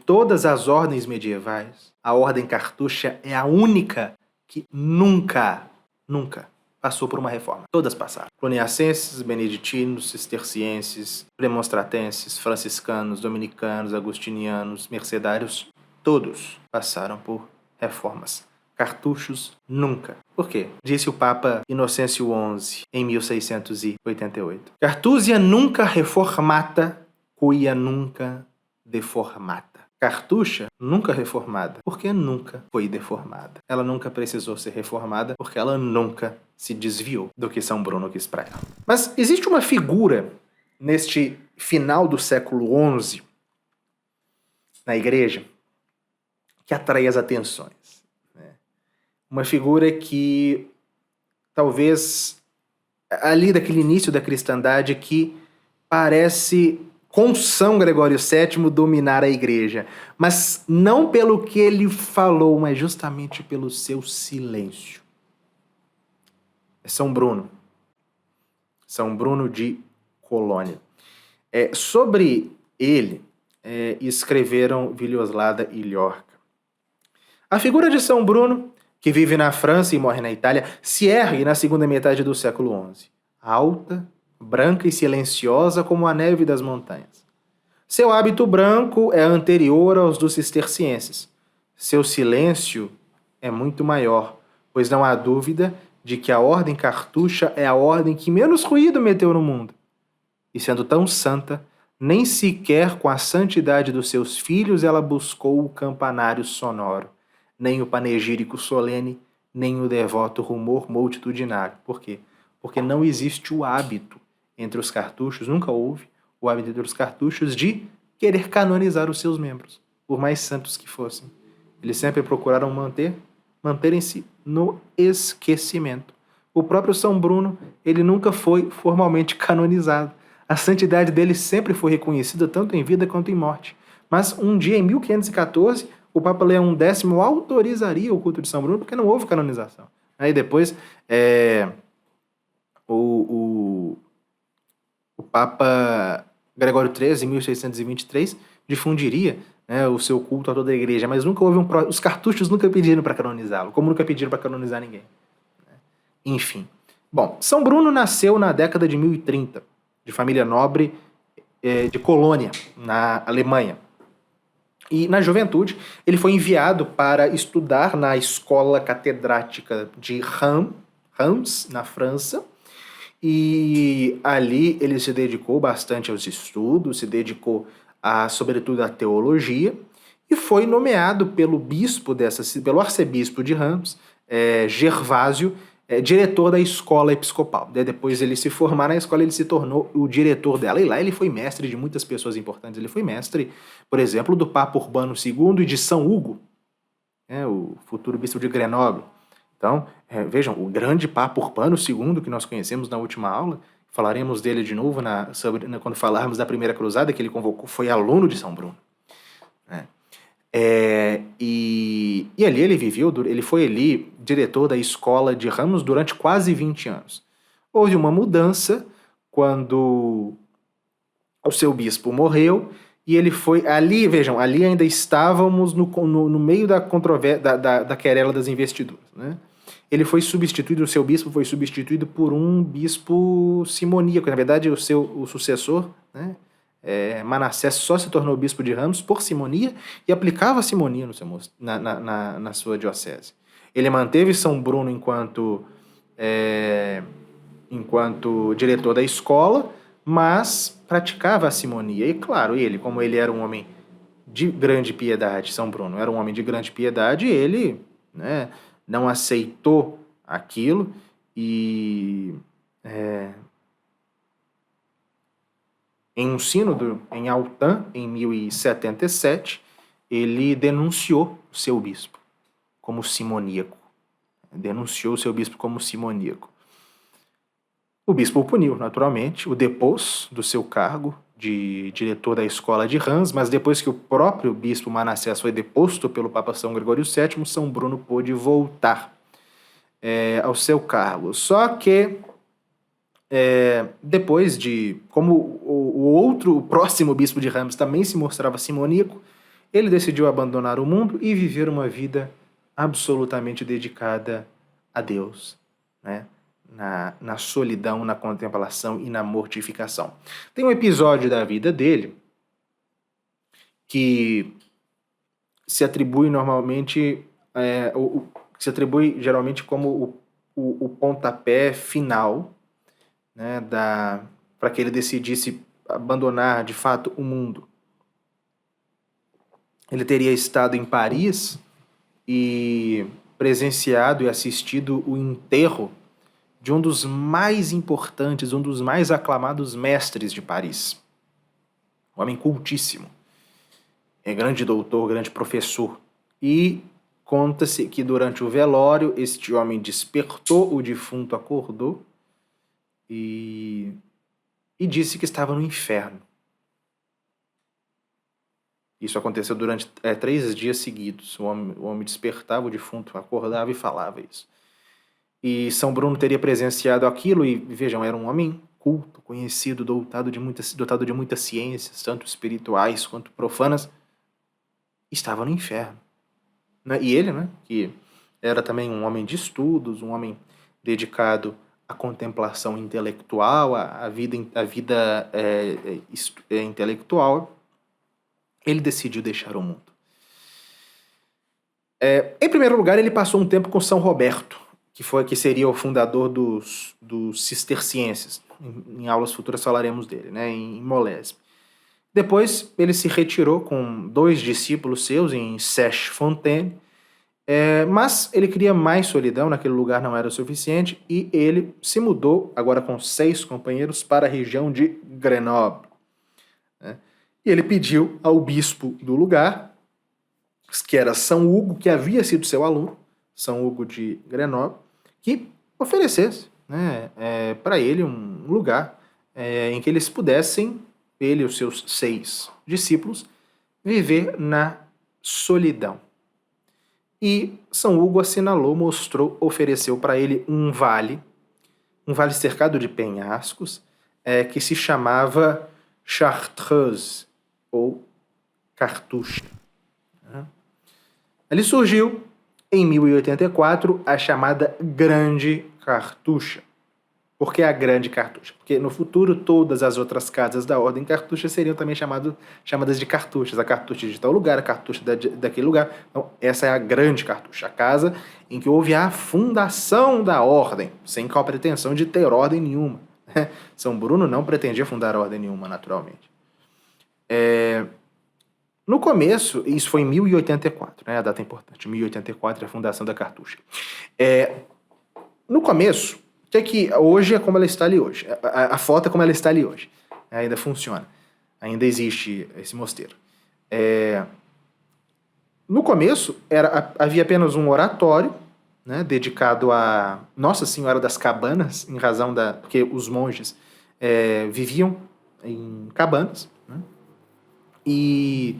todas as ordens medievais, a ordem cartucha é a única que nunca passou por uma reforma. Todas passaram. Cluniacenses, beneditinos, cistercienses, premonstratenses, franciscanos, dominicanos, agustinianos, mercedários, todos passaram por reformas. Cartuchos, nunca. Por quê? Disse o Papa Inocêncio XI, em 1688. Cartusia nunca reformata, quia nunca deformata. Cartucha, nunca reformada, porque nunca foi deformada. Ela nunca precisou ser reformada, porque ela nunca se desviou do que São Bruno quis para ela. Mas existe uma figura, neste final do século XI, na igreja, que atrai as atenções. Uma figura que, talvez, ali daquele início da cristandade, que parece, com São Gregório VII, dominar a igreja. Mas não pelo que ele falou, mas justamente pelo seu silêncio. É São Bruno. São Bruno de Colônia. Sobre ele, escreveram Villoslada e Llorca. A figura de São Bruno, que vive na França e morre na Itália, se ergue na segunda metade do século XI. Alta, branca e silenciosa como a neve das montanhas. Seu hábito branco é anterior aos dos cistercienses. Seu silêncio é muito maior, pois não há dúvida de que a ordem cartucha é a ordem que menos ruído meteu no mundo. E sendo tão santa, nem sequer com a santidade dos seus filhos ela buscou o campanário sonoro, nem o panegírico solene, nem o devoto rumor multitudinário. Por quê? Porque não existe o hábito entre os cartuchos, nunca houve o hábito entre os cartuchos de querer canonizar os seus membros, por mais santos que fossem. Eles sempre procuraram manterem-se no esquecimento. O próprio São Bruno, ele nunca foi formalmente canonizado. A santidade dele sempre foi reconhecida tanto em vida quanto em morte. Mas um dia, em 1514, o Papa Leão X autorizaria o culto de São Bruno porque não houve canonização. Aí depois, o Papa Gregório XIII, em 1623, difundiria, o seu culto a toda a igreja, mas nunca houve os cartuchos nunca pediram para canonizá-lo, como nunca pediram para canonizar ninguém. Enfim. Bom, São Bruno nasceu na década de 1030, de família nobre de Colônia, na Alemanha. E na juventude, ele foi enviado para estudar na escola catedrática de Reims, na França, e ali ele se dedicou bastante aos estudos, se dedicou sobretudo à teologia, e foi nomeado pelo arcebispo de Reims, Gervásio, diretor da escola episcopal. Depois ele se formar na escola, ele se tornou o diretor dela, e lá ele foi mestre de muitas pessoas importantes. Ele foi mestre, por exemplo, do Papa Urbano II e de São Hugo, o futuro bispo de Grenoble. Então, vejam, o grande Papa Urbano II, que nós conhecemos na última aula, falaremos dele de novo quando falarmos da Primeira Cruzada, que ele convocou, foi aluno de São Bruno. E ali ele foi ali diretor da escola de Reims durante quase 20 anos. Houve uma mudança quando o seu bispo morreu, e ele foi ali, vejam, ali ainda estávamos no meio da controvérsia, da querela das investiduras, né? Ele foi substituído, o seu bispo foi substituído por um bispo simoníaco. Na verdade, o sucessor, né, Manassés, só se tornou bispo de Reims por simonia e aplicava a simonia na sua diocese. Ele manteve São Bruno enquanto diretor da escola, mas praticava a simonia. E claro, como ele era um homem de grande piedade, São Bruno era um homem de grande piedade, ele, né, não aceitou aquilo e em um sínodo em Autun, em 1077, ele denunciou o seu bispo como simoníaco. O bispo o puniu, naturalmente, o depôs do seu cargo de diretor da escola de Reims, mas depois que o próprio bispo Manassés foi deposto pelo Papa São Gregório VII, São Bruno pôde voltar ao seu cargo. Só que depois como o próximo bispo de Reims também se mostrava simoníaco, ele decidiu abandonar o mundo e viver uma vida absolutamente dedicada a Deus, né? Na solidão, na contemplação e na mortificação. Tem um episódio da vida dele que se atribui normalmente, se atribui geralmente como o pontapé final, né, para que ele decidisse abandonar de fato o mundo. Ele teria estado em Paris e presenciado e assistido o enterro de um dos mais importantes, um dos mais aclamados mestres de Paris. Um homem cultíssimo. É grande doutor, grande professor. E conta-se que durante o velório este homem despertou, o defunto acordou e disse que estava no inferno. Isso aconteceu durante 3 dias seguidos. O homem despertava, o defunto acordava e falava isso. E São Bruno teria presenciado aquilo e, vejam, era um homem culto, conhecido, dotado de muitas ciências, tanto espirituais quanto profanas, estava no inferno. Né? E ele, né, que era também um homem de estudos, um homem dedicado à contemplação intelectual, à vida intelectual, ele decidiu deixar o mundo. Em primeiro lugar, ele passou um tempo com São Roberto, que seria o fundador dos cistercienses. Em aulas futuras falaremos dele, né, em Molesme. Depois, ele se retirou com 2 discípulos seus em Sèche-Fontaine, mas ele queria mais solidão, naquele lugar não era o suficiente, e ele se mudou, agora com 6 companheiros, para a região de Grenoble. Né? E ele pediu ao bispo do lugar, que era São Hugo, que havia sido seu aluno, São Hugo de Grenoble, que oferecesse, né, para ele um lugar em que eles pudessem, ele e os seus 6 discípulos, viver na solidão. E São Hugo assinalou, mostrou, ofereceu para ele um vale cercado de penhascos, que se chamava Chartreuse, ou Cartouche. Ali surgiu, em 1084, a chamada Grande Cartucha. Por que a Grande Cartucha? Porque no futuro todas as outras casas da Ordem Cartucha seriam também chamadas de cartuchas. A cartucha de tal lugar, a cartucha daquele lugar. Então, essa é a Grande Cartucha, a casa em que houve a fundação da Ordem, sem qual pretensão de ter ordem nenhuma. São Bruno não pretendia fundar ordem nenhuma, naturalmente. No começo, isso foi em 1084, né, a data importante, 1084 é a fundação da cartucha. No começo, que hoje é como ela está ali hoje, a foto é como ela está ali hoje, ainda funciona, ainda existe esse mosteiro. No começo, havia apenas um oratório, né, dedicado a Nossa Senhora das Cabanas, em razão porque os monges viviam em cabanas, né, e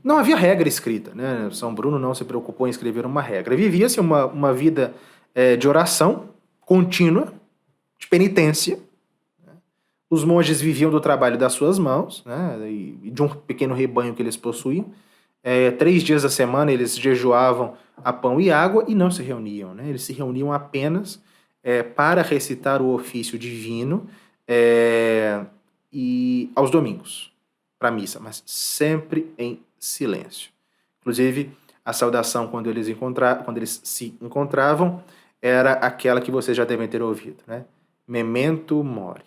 não havia regra escrita, né? São Bruno não se preocupou em escrever uma regra. Vivia-se uma vida de oração contínua, de penitência. Né? Os monges viviam do trabalho das suas mãos, né? E de um pequeno rebanho que eles possuíam. 3 dias da semana eles jejuavam a pão e água e não se reuniam. Né? Eles se reuniam apenas para recitar o ofício divino e aos domingos, para a missa, mas sempre em silêncio. Inclusive, a saudação quando eles se encontravam era aquela que vocês já devem ter ouvido, né? Memento mori.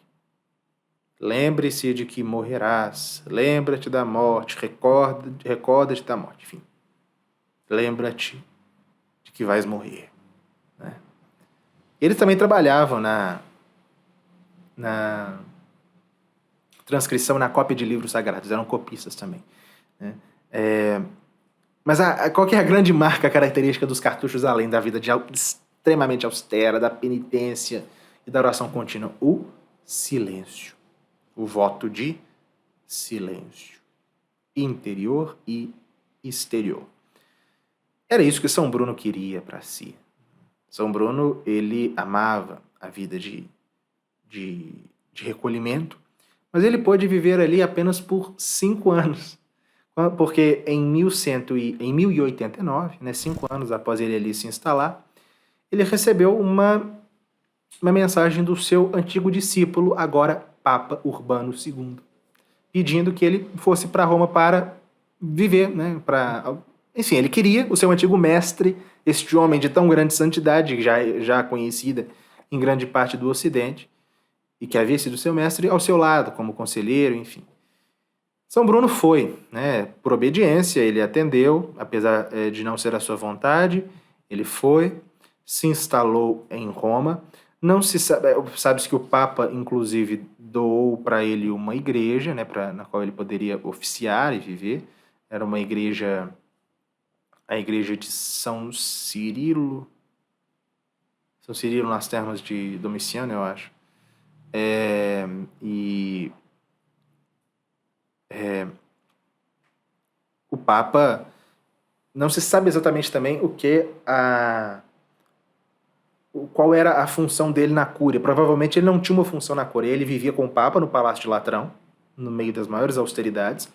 Lembre-se de que morrerás. Lembra-te da morte. Recorda-te da morte. Enfim, lembra-te de que vais morrer. Né? Eles também trabalhavam na transcrição, na cópia de livros sagrados. Eram copistas também. Né? Mas qual que é a grande marca característica dos cartuchos, além da vida extremamente austera, da penitência e da oração contínua? O silêncio. O voto de silêncio. Interior e exterior. Era isso que São Bruno queria para si. São Bruno, ele amava a vida de recolhimento, mas ele pôde viver ali apenas por 5 anos. porque em 1089, né, 5 anos após ele ali se instalar, ele recebeu uma mensagem do seu antigo discípulo, agora Papa Urbano II, pedindo que ele fosse para Roma para viver, né? Enfim, ele queria o seu antigo mestre, este homem de tão grande santidade, já conhecida em grande parte do Ocidente, e que havia sido seu mestre, ao seu lado, como conselheiro, enfim. São Bruno foi, né? Por obediência, ele atendeu, apesar de não ser a sua vontade, ele foi, se instalou em Roma. Não se sabe, sabe-se que o Papa, inclusive, doou para ele uma igreja, né, na qual ele poderia oficiar e viver. Era uma igreja, a igreja de São Cirilo. São Cirilo nas termas de Domiciano, eu acho. O Papa, não se sabe exatamente também qual era a função dele na Cúria. Provavelmente ele não tinha uma função na Cúria. Ele vivia com o Papa no Palácio de Latrão, no meio das maiores austeridades,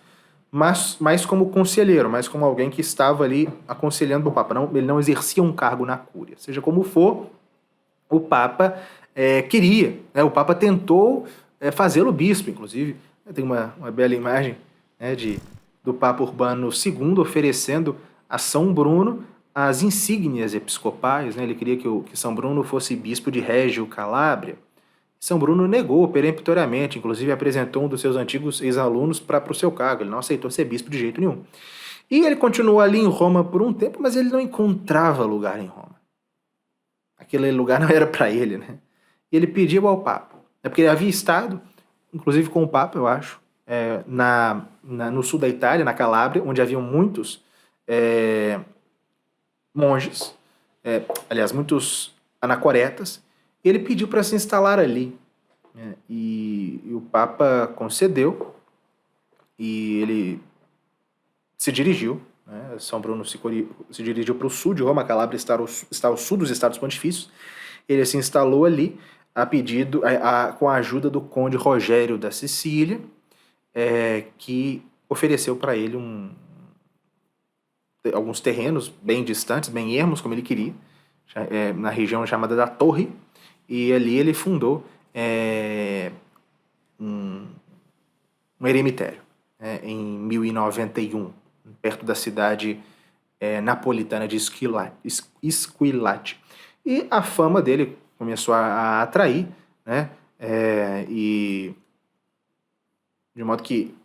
mas mais como conselheiro, mais como alguém que estava ali aconselhando o Papa. Ele não exercia um cargo na Cúria. Seja como for, o Papa queria, né? O Papa tentou fazê-lo bispo, inclusive. Tem uma bela imagem, né, do Papa Urbano II oferecendo a São Bruno as insígnias episcopais, né? Ele queria que São Bruno fosse bispo de Régio Calábria. São Bruno negou peremptoriamente, inclusive apresentou um dos seus antigos ex-alunos para o seu cargo. Ele não aceitou ser bispo de jeito nenhum. E ele continuou ali em Roma por um tempo, mas ele não encontrava lugar em Roma. Aquele lugar não era para ele, né? E ele pediu ao Papa, porque ele havia estado, inclusive com o Papa, eu acho, no sul da Itália, na Calábria, onde haviam muitos monges, aliás, muitos anacoretas, e ele pediu para se instalar ali. E o Papa concedeu, e ele se dirigiu, né? São Bruno se dirigiu para o sul de Roma. A Calábria está ao sul dos Estados Pontifícios. Ele se instalou ali com a ajuda do conde Rogério da Sicília, que ofereceu para ele alguns terrenos bem distantes, bem ermos, como ele queria, na região chamada da Torre, e ali ele fundou um eremitério, em 1091, perto da cidade napolitana de Esquilate. E a fama dele começou a atrair, né? E de modo que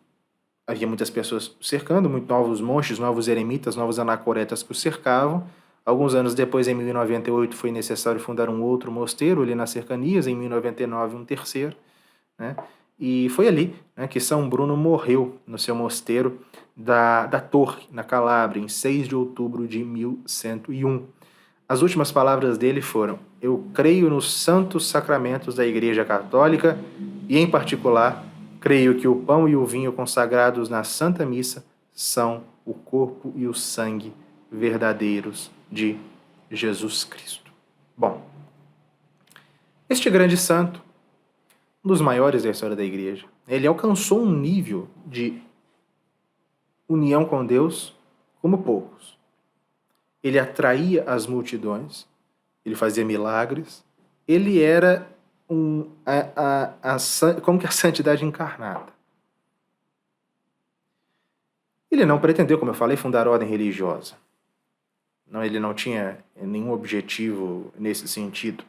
havia muitas pessoas cercando, muitos novos monges, novos eremitas, novos anacoretas que o cercavam. Alguns anos depois, em 1098, foi necessário fundar um outro mosteiro ali nas cercanias, em 1099 um terceiro, né? E foi ali, né, que São Bruno morreu no seu mosteiro da Torre, na Calábria, em 6 de outubro de 1101. As últimas palavras dele foram: "Eu creio nos santos sacramentos da Igreja Católica e, em particular, creio que o pão e o vinho consagrados na Santa Missa são o corpo e o sangue verdadeiros de Jesus Cristo." Bom, este grande santo, um dos maiores da história da Igreja, ele alcançou um nível de união com Deus como poucos. Ele atraía as multidões, ele fazia milagres, ele era como que a santidade encarnada. Ele não pretendeu, como eu falei, fundar ordem religiosa. Não, ele não tinha nenhum objetivo nesse sentido.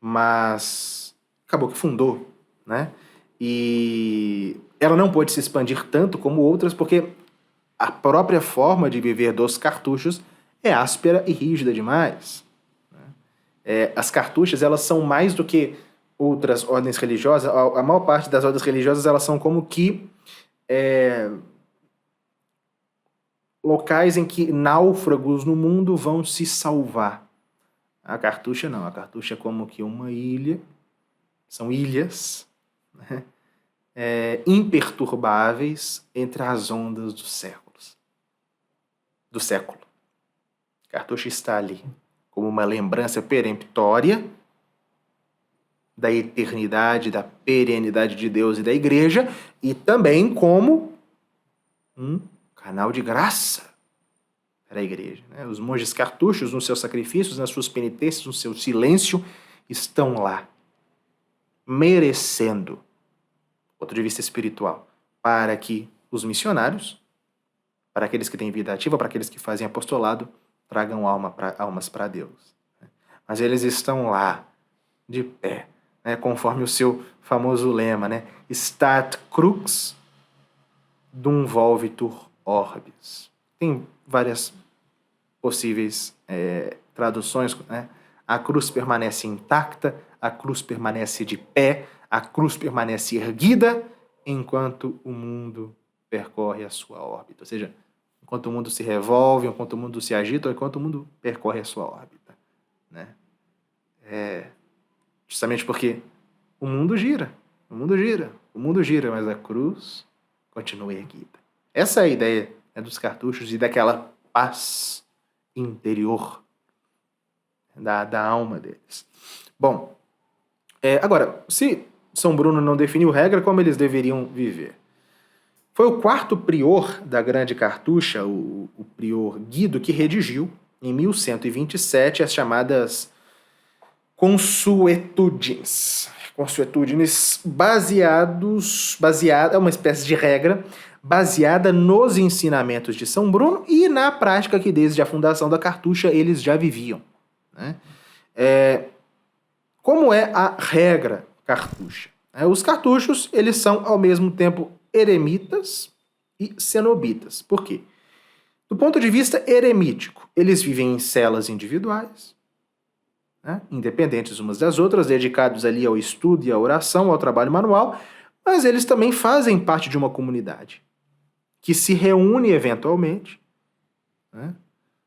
Mas acabou que fundou, né? E ela não pôde se expandir tanto como outras, porque a própria forma de viver dos cartuchos é áspera e rígida demais. As cartuchas, elas são mais do que outras ordens religiosas. A maior parte das ordens religiosas, elas são como que locais em que náufragos no mundo vão se salvar. A cartucha não. A cartucha é como que uma ilha. São ilhas, né, imperturbáveis entre as ondas dos séculos. Do século. A cartucha está ali como uma lembrança peremptória da eternidade, da perenidade de Deus e da Igreja, e também como um canal de graça para a igreja. Né? Os monges cartuchos, nos seus sacrifícios, nas suas penitências, no seu silêncio, estão lá, merecendo, do ponto de vista espiritual, para que os missionários, para aqueles que têm vida ativa, para aqueles que fazem apostolado, tragam almas para Deus. Mas eles estão lá, de pé, né? Conforme o seu famoso lema, né? Stat crux dum volvitur orbis. Tem várias possíveis traduções, né? A cruz permanece intacta, a cruz permanece de pé, a cruz permanece erguida, enquanto o mundo percorre a sua órbita. Ou seja, enquanto o mundo se revolve, enquanto o mundo se agita, ou enquanto o mundo percorre a sua órbita. Né? Justamente porque o mundo gira, mas a cruz continua erguida. Essa é a ideia, né, dos cartuchos e daquela paz interior da alma deles. Bom, agora, se São Bruno não definiu regra, como eles deveriam viver? Foi o quarto prior da Grande Cartucha, o prior Guido, que redigiu, em 1127, as chamadas Consuetudines. Consuetudines é uma espécie de regra baseada nos ensinamentos de São Bruno e na prática que desde a fundação da Cartucha eles já viviam. Né? Como é a regra cartucha? Os cartuchos, eles são ao mesmo tempo eremitas e cenobitas. Por quê? Do ponto de vista eremítico, eles vivem em celas individuais, né, independentes umas das outras, dedicados ali ao estudo e à oração, ao trabalho manual, mas eles também fazem parte de uma comunidade que se reúne eventualmente, né,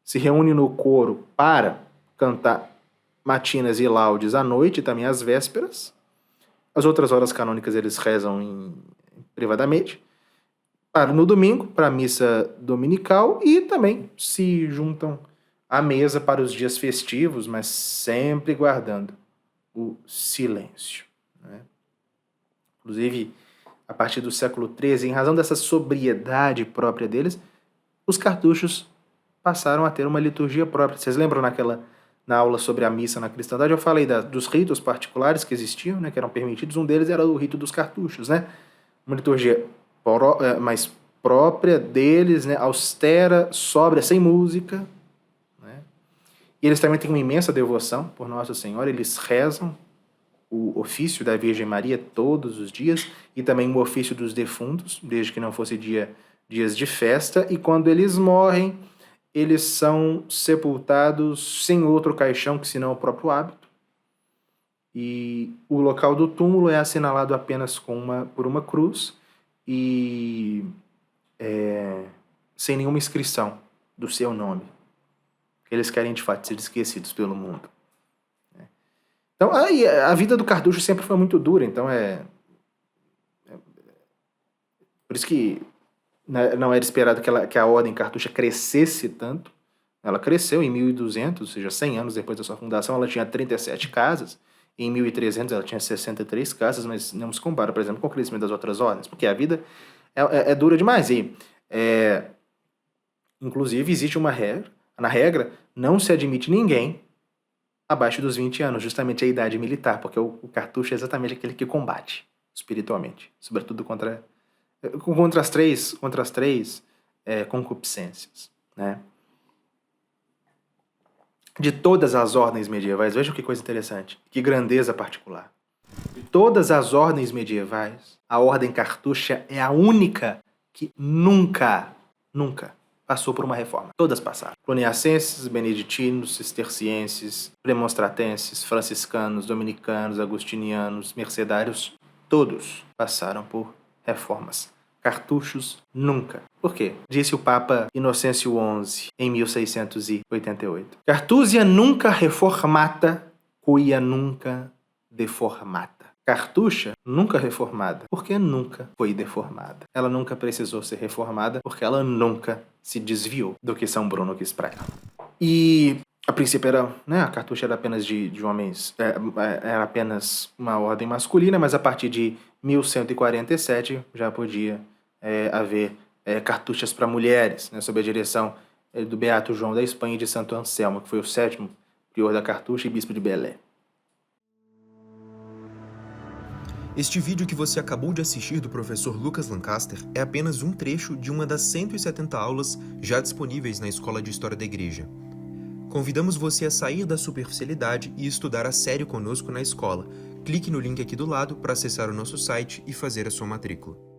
se reúne no coro para cantar matinas e laudes à noite e também às vésperas. As outras horas canônicas eles rezam privadamente. No domingo, para a missa dominical, e também se juntam à mesa para os dias festivos, mas sempre guardando o silêncio. Né? Inclusive, a partir do século XIII, em razão dessa sobriedade própria deles, os cartuchos passaram a ter uma liturgia própria. Vocês lembram na aula sobre a missa na cristandade, eu falei dos ritos particulares que existiam, né, que eram permitidos. Um deles era o rito dos cartuchos, né? Uma liturgia mais própria deles, né, austera, sóbria, sem música. Né? E eles também têm uma imensa devoção por Nossa Senhora. Eles rezam o ofício da Virgem Maria todos os dias e também o ofício dos defuntos, desde que não fosse dias de festa. E quando eles morrem, eles são sepultados sem outro caixão que senão o próprio hábito. E o local do túmulo é assinalado apenas por uma cruz e sem nenhuma inscrição do seu nome. Eles querem, de fato, ser esquecidos pelo mundo. Então, a vida do cartucho sempre foi muito dura, então por isso que não era esperado que a ordem cartucha crescesse tanto. Ela cresceu em 1200, ou seja, 100 anos depois da sua fundação, ela tinha 37 casas. Em 1300 ela tinha 63 casas, mas não se compara, por exemplo, com o crescimento das outras ordens, porque a vida é dura demais. Inclusive, existe uma regra. Na regra, não se admite ninguém abaixo dos 20 anos, justamente a idade militar, porque o cartucho é exatamente aquele que combate espiritualmente, sobretudo contra as três concupiscências, né? De todas as ordens medievais, vejam que coisa interessante, que grandeza particular. De todas as ordens medievais, a ordem cartucha é a única que nunca passou por uma reforma. Todas passaram. Cluniacenses, beneditinos, cistercienses, premonstratenses, franciscanos, dominicanos, agustinianos, mercedários, todos passaram por reformas. Cartuchos, nunca. Por quê? Disse o Papa Inocêncio XI, em 1688. Cartusia nunca reformata, quia nunca deformata. Cartucha, nunca reformada, porque nunca foi deformada. Ela nunca precisou ser reformada, porque ela nunca se desviou do que São Bruno quis para ela. E a princípio a cartucha era apenas de homens, era apenas uma ordem masculina, mas a partir de 1147 já podia haver cartuchas para mulheres, né, sob a direção do Beato João da Espanha e de Santo Anselmo, que foi o 7º prior da Cartucha e bispo de Belém. Este vídeo que você acabou de assistir do professor Lucas Lancaster é apenas um trecho de uma das 170 aulas já disponíveis na Escola de História da Igreja. Convidamos você a sair da superficialidade e estudar a sério conosco na escola. Clique no link aqui do lado para acessar o nosso site e fazer a sua matrícula.